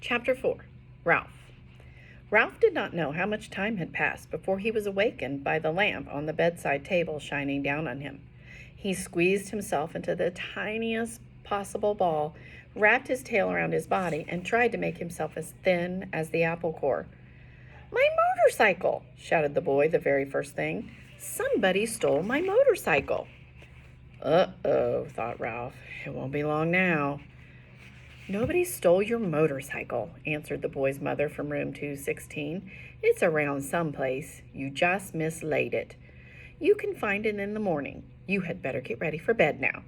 Chapter 4. Ralph. Ralph did not know how much time had passed before he was awakened by the lamp on the bedside table shining down on him. He squeezed himself into the tiniest possible ball, wrapped his tail around his body, and tried to make himself as thin as the apple core. "My motorcycle!" shouted the boy the very first thing. "Somebody stole my motorcycle." "Uh-oh," thought Ralph. "It won't be long now." "Nobody stole your motorcycle," answered the boy's mother from room 216. "It's around someplace. You just mislaid it. You can find it in the morning. You had better get ready for bed now."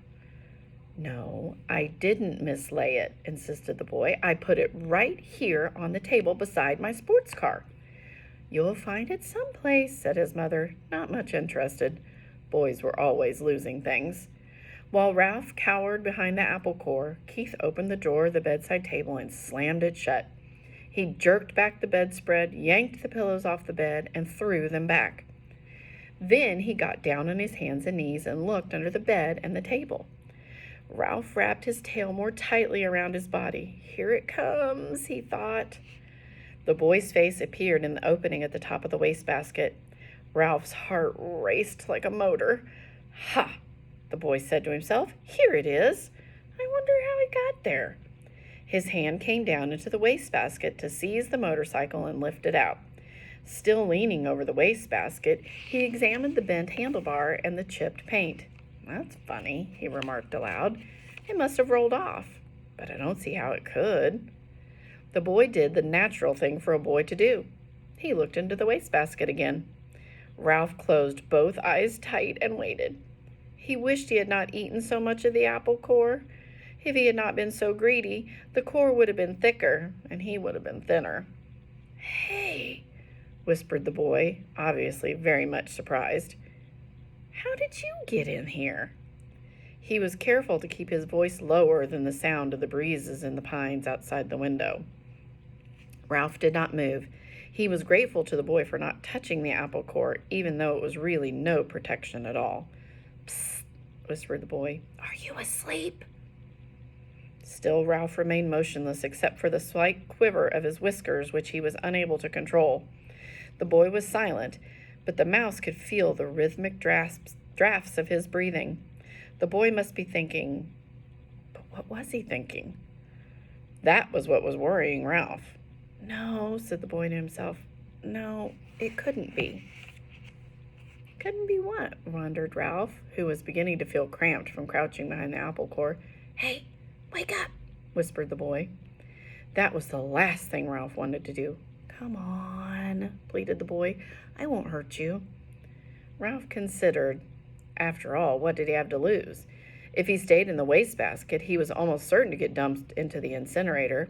"No, I didn't mislay it," insisted the boy. "I put it right here on the table beside my sports car." "You'll find it someplace," said his mother, not much interested. Boys were always losing things. While Ralph cowered behind the apple core, Keith opened the drawer of the bedside table and slammed it shut. He jerked back the bedspread, yanked the pillows off the bed, and threw them back. Then he got down on his hands and knees and looked under the bed and the table. Ralph wrapped his tail more tightly around his body. "Here it comes," he thought. The boy's face appeared in the opening at the top of the wastebasket. Ralph's heart raced like a motor. "Ha!" the boy said to himself. "Here it is. I wonder how it got there." His hand came down into the wastebasket to seize the motorcycle and lift it out. Still leaning over the wastebasket, he examined the bent handlebar and the chipped paint. "That's funny," he remarked aloud. "It must have rolled off, but I don't see how it could." The boy did the natural thing for a boy to do. He looked into the wastebasket again. Ralph closed both eyes tight and waited. He wished he had not eaten so much of the apple core. If he had not been so greedy, the core would have been thicker, and he would have been thinner. "Hey," whispered the boy, obviously very much surprised. "How did you get in here?" He was careful to keep his voice lower than the sound of the breezes in the pines outside the window. Ralph did not move. He was grateful to the boy for not touching the apple core, even though it was really no protection at all. "Psst," whispered the boy. "Are you asleep?" Still Ralph remained motionless except for the slight quiver of his whiskers, which he was unable to control. The boy was silent, but the mouse could feel the rhythmic drafts of his breathing. The boy must be thinking, but what was he thinking? That was what was worrying Ralph. "No," said the boy to himself. "No, it couldn't be." "Couldn't be what?" wondered Ralph, who was beginning to feel cramped from crouching behind the apple core. "Hey, wake up," whispered the boy. That was the last thing Ralph wanted to do. "Come on," pleaded the boy. "I won't hurt you." Ralph considered. After all, what did he have to lose? If he stayed in the wastebasket, he was almost certain to get dumped into the incinerator.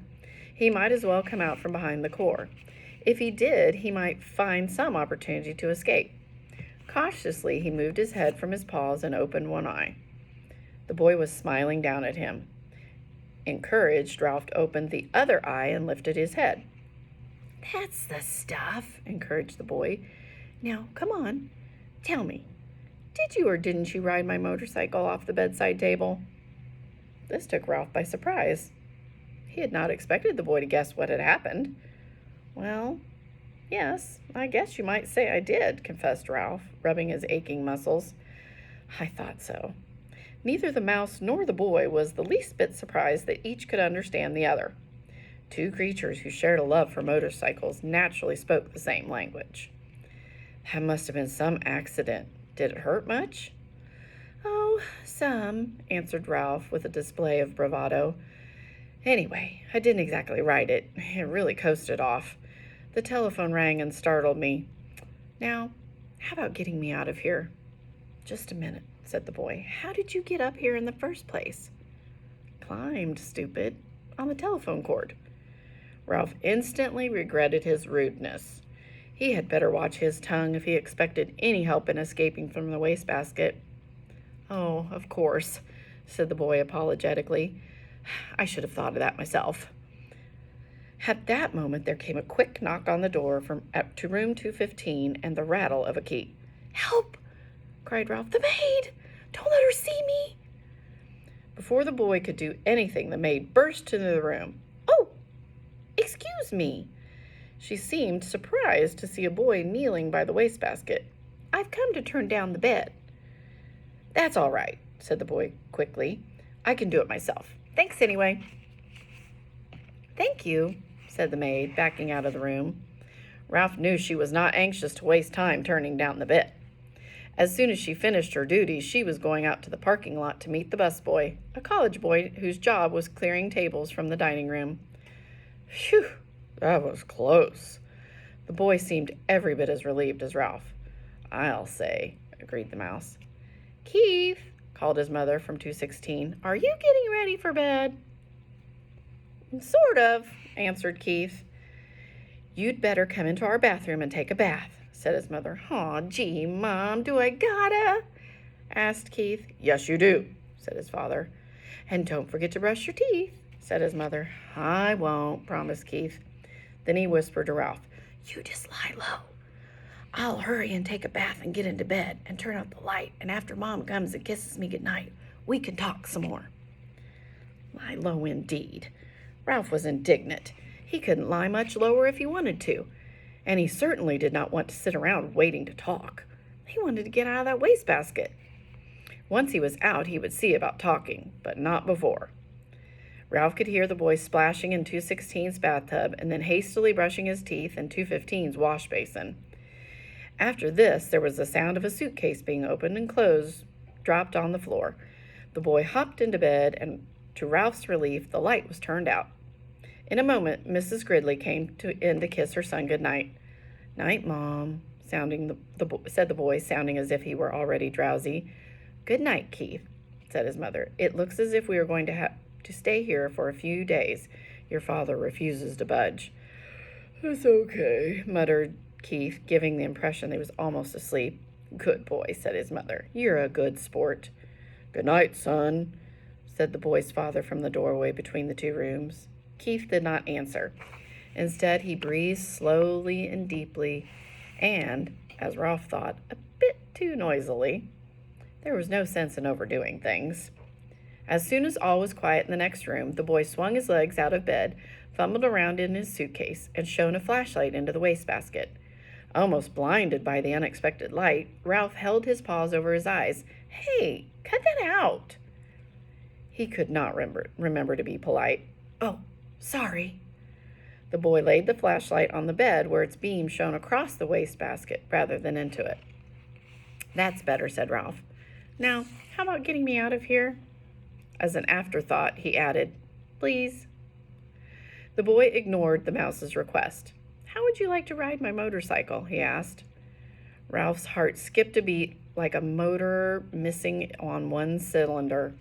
He might as well come out from behind the core. If he did, he might find some opportunity to escape. Cautiously, he moved his head from his paws and opened one eye. The boy was smiling down at him. Encouraged, Ralph opened the other eye and lifted his head. "That's the stuff," encouraged the boy. "Now, come on. Tell me, did you or didn't you ride my motorcycle off the bedside table?" This took Ralph by surprise. He had not expected the boy to guess what had happened. "Well, yes, I guess you might say I did," confessed Ralph, rubbing his aching muscles. "I thought so." Neither the mouse nor the boy was the least bit surprised that each could understand the other. Two creatures who shared a love for motorcycles naturally spoke the same language. "That must have been some accident. Did it hurt much?" "Oh, some," answered Ralph with a display of bravado. "Anyway, I didn't exactly ride it. It really coasted off. The telephone rang and startled me. Now, how about getting me out of here?" "Just a minute," said the boy. "How did you get up here in the first place?" "Climbed, stupid, on the telephone cord." Ralph instantly regretted his rudeness. He had better watch his tongue if he expected any help in escaping from the wastebasket. "Oh, of course," said the boy apologetically. "I should have thought of that myself." At that moment there came a quick knock on the door to room 215 and the rattle of a key. "Help!" cried Ralph. "The maid! Don't let her see me!" Before the boy could do anything, the maid burst into the room. "Oh, Excuse me." She seemed surprised to see a boy kneeling by the wastebasket. "I've come to turn down the bed." "That's all right," said the boy quickly. "I can do it myself. Thanks anyway." "Thank you," said the maid, backing out of the room. Ralph knew she was not anxious to waste time turning down the bed. As soon as she finished her duties, she was going out to the parking lot to meet the busboy, a college boy whose job was clearing tables from the dining room. "Phew, that was close." The boy seemed every bit as relieved as Ralph. "I'll say," agreed the mouse. "Keith," called his mother from 216, "are you getting ready for bed?" "Sort of," answered Keith. "You'd better come into our bathroom and take a bath," said his mother. "Aw, gee, Mom, do I gotta?" asked Keith. "Yes, you do," said his father. "And don't forget to brush your teeth," said his mother. "I won't," promised Keith. Then he whispered to Ralph, "You just lie low. I'll hurry and take a bath and get into bed and turn out the light, and after Mom comes and kisses me goodnight, we can talk some more." Lie low indeed. Ralph was indignant. He couldn't lie much lower if he wanted to, and he certainly did not want to sit around waiting to talk. He wanted to get out of that wastebasket. Once he was out, he would see about talking, but not before. Ralph could hear the boy splashing in 216's bathtub and then hastily brushing his teeth in 215's wash basin. After this, there was the sound of a suitcase being opened and clothes dropped on the floor. The boy hopped into bed, and to Ralph's relief, the light was turned out. In a moment, Mrs. Gridley came in to kiss her son goodnight. "Night, Mom," said the boy, sounding as if he were already drowsy. "Good night, Keith," said his mother. "It looks as if we are going to have to stay here for a few days. Your father refuses to budge." "It's okay," muttered Keith, giving the impression that he was almost asleep. "Good boy," said his mother. "You're a good sport." "Good night, son," said the boy's father from the doorway between the two rooms. Keith did not answer. Instead, he breathed slowly and deeply and, as Ralph thought, a bit too noisily. There was no sense in overdoing things. As soon as all was quiet in the next room, the boy swung his legs out of bed, fumbled around in his suitcase, and shone a flashlight into the wastebasket. Almost blinded by the unexpected light, Ralph held his paws over his eyes. "Hey, cut that out!" He could not remember to be polite. "Oh, sorry." The boy laid the flashlight on the bed where its beam shone across the wastebasket rather than into it. "That's better," said Ralph. "Now, how about getting me out of here?" As an afterthought, he added, "Please." The boy ignored the mouse's request. "How would you like to ride my motorcycle?" he asked. Ralph's heart skipped a beat like a motor missing on one cylinder.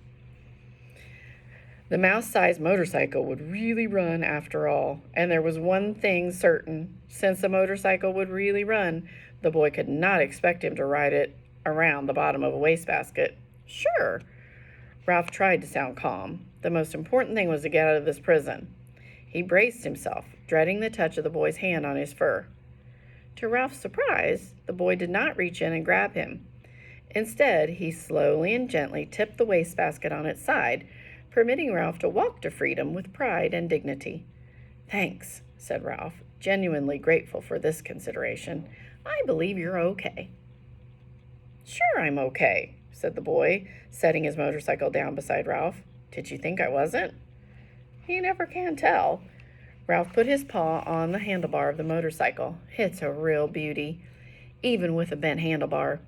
The mouse-sized motorcycle would really run after all, and there was one thing certain. Since the motorcycle would really run, the boy could not expect him to ride it around the bottom of a wastebasket. "Sure." Ralph tried to sound calm. The most important thing was to get out of this prison. He braced himself, dreading the touch of the boy's hand on his fur. To Ralph's surprise, the boy did not reach in and grab him. Instead, he slowly and gently tipped the wastebasket on its side, permitting Ralph to walk to freedom with pride and dignity. "Thanks," said Ralph, genuinely grateful for this consideration. "I believe you're okay." "Sure I'm okay," said the boy, setting his motorcycle down beside Ralph. "Did you think I wasn't?" "You never can tell." Ralph put his paw on the handlebar of the motorcycle. "It's a real beauty, even with a bent handlebar."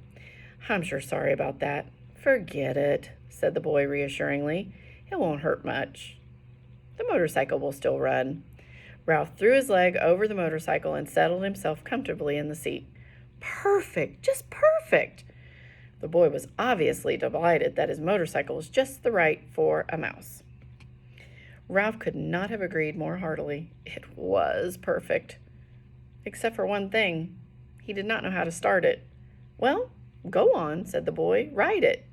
"I'm sure sorry about that." "Forget it," said the boy reassuringly. "It won't hurt much. The motorcycle will still run." Ralph threw his leg over the motorcycle and settled himself comfortably in the seat. "Perfect, just perfect." The boy was obviously delighted that his motorcycle was just the right for a mouse. Ralph could not have agreed more heartily. It was perfect. Except for one thing. He did not know how to start it. "Well, go on," said the boy. "Ride it."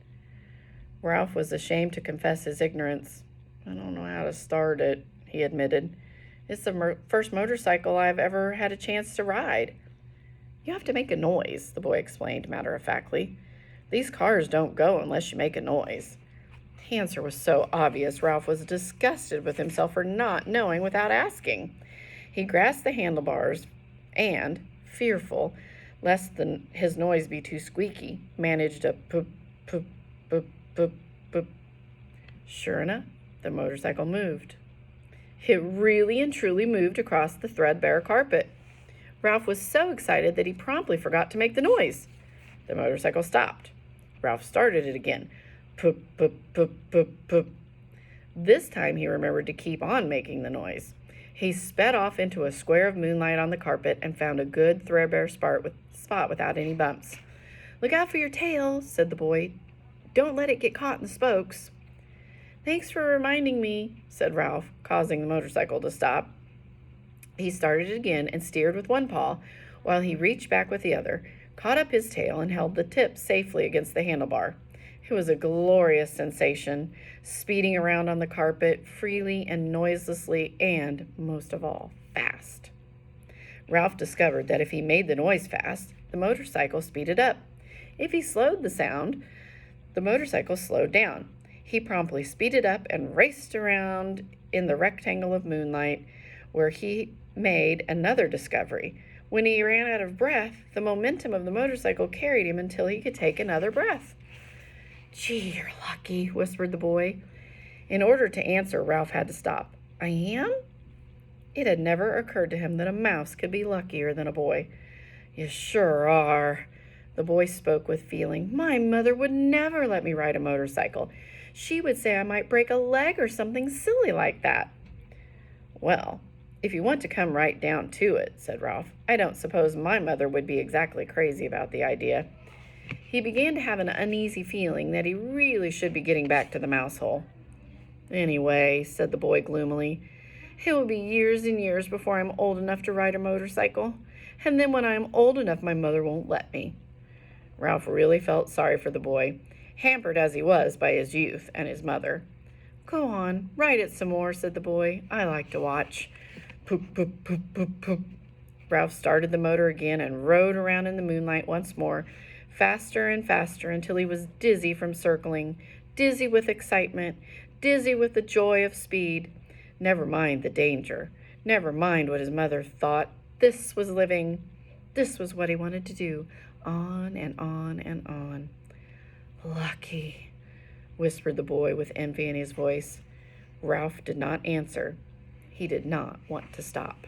Ralph was ashamed to confess his ignorance. "I don't know how to start it," he admitted. "It's the first motorcycle I've ever had a chance to ride." "You have to make a noise," the boy explained matter-of-factly. "These cars don't go unless you make a noise." The answer was so obvious, Ralph was disgusted with himself for not knowing without asking. He grasped the handlebars and, fearful lest his noise be too squeaky, managed a poop, poop, poop, poop, poop. Sure enough, the motorcycle moved. It really and truly moved across the threadbare carpet. Ralph was so excited that he promptly forgot to make the noise. The motorcycle stopped. Ralph started it again. Poop, poop, poop, poop, poop. This time he remembered to keep on making the noise. He sped off into a square of moonlight on the carpet and found a good threadbare spot without any bumps. "Look out for your tail," said the boy. "Don't let it get caught in the spokes." "Thanks for reminding me," said Ralph, causing the motorcycle to stop. He started it again and steered with one paw while he reached back with the other, caught up his tail, and held the tip safely against the handlebar. It was a glorious sensation, speeding around on the carpet freely and noiselessly and, most of all, fast. Ralph discovered that if he made the noise fast, the motorcycle speeded up. If he slowed the sound, the motorcycle slowed down. He promptly speeded up and raced around in the rectangle of moonlight, where he made another discovery. When he ran out of breath, the momentum of the motorcycle carried him until he could take another breath. "Gee, you're lucky," whispered the boy. In order to answer, Ralph had to stop. "I am?" It had never occurred to him that a mouse could be luckier than a boy. "You sure are." The boy spoke with feeling. "My mother would never let me ride a motorcycle. She would say I might break a leg or something silly like that." "Well, if you want to come right down to it," said Ralph, "I don't suppose my mother would be exactly crazy about the idea." He began to have an uneasy feeling that he really should be getting back to the mouse hole. "Anyway," said the boy gloomily, "it will be years and years before I'm old enough to ride a motorcycle. And then when I'm old enough, my mother won't let me." Ralph really felt sorry for the boy, hampered as he was by his youth and his mother. "Go on, ride it some more," said the boy. "I like to watch." Poop, poop, poop, poop, poop. Ralph started the motor again and rode around in the moonlight once more, faster and faster until he was dizzy from circling, dizzy with excitement, dizzy with the joy of speed. Never mind the danger. Never mind what his mother thought. This was living. This was what he wanted to do. On and on and on. "Lucky," whispered the boy with envy in his voice. Ralph did not answer. He did not want to stop.